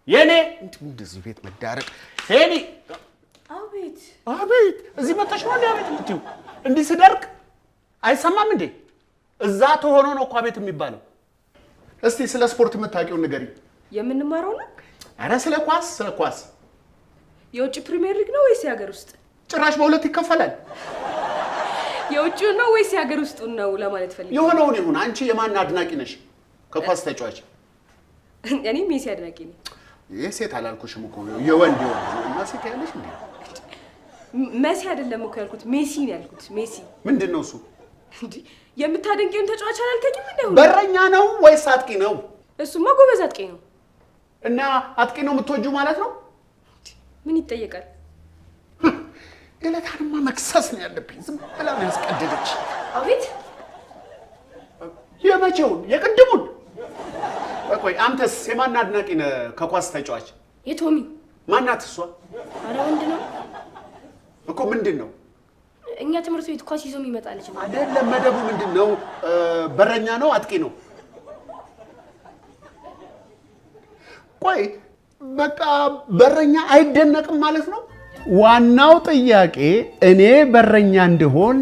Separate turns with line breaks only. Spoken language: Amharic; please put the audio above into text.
የኔ እንደዚህ ቤት መዳረቅ ሄኒ አቤት እዚህ መጣሽ ነው አቤት የምትይው እንዲህ ስደርቅ አይሰማም እንዴ እዛ ተሆኖ ነው እኮ አቤት የሚባለው እስቲ ስለ ስፖርት የምታውቂው ንገሪ
የምንማረው ነው
አረ ስለ ኳስ
የውጭ ፕሪሚየር ሊግ ነው ወይስ የሀገር ውስጥ
ጭራሽ በሁለት ይከፈላል
የውጭ ነው ወይስ የሀገር ውስጥ ነው ለማለት ፈልጌ
የሆነውን ይሁን አንቺ የማን አድናቂ ነሽ ከኳስ ተጫዋች
እኔ ሜሲ አድናቂ ነኝ
የሴት አላልኩሽም እኮ የወንድ ሜሲ ያለሽ እንዴ
ሜሲ አይደለም እኮ ያልኩት ሜሲ ነው ያልኩት ሜሲ
ምንድነው እሱ
እንዴ የምታደንቂውን ተጫዋች አላልከኝም እንዴ
በረኛ ነው ወይስ አጥቂ ነው
እሱማ ጎበዝ አጥቂ ነው
እና አጥቂ ነው የምትወጂው ማለት ነው
ምን ይጠየቃል
ገለታንማ መክሰስ ነው ያለብኝ ዝም ብላ ነው ያስቀደደች
አቤት
የመቼውን የቅድሙን ቆይ አንተስ የማን አድናቂ ነህ ከኳስ ተጫዋች
የቶሚ
ማናት እሷ
አረ ወንድ ነው
እኮ ምንድነው
እኛ ትምህርት ቤት ኳስ ይዞ የሚመጣልሽ ነው
አይደለም መደቡ ምንድነው በረኛ ነው አጥቂ ነው ቆይ በቃ በረኛ አይደነቅም ማለት ነው ዋናው ጥያቄ እኔ በረኛ እንደሆን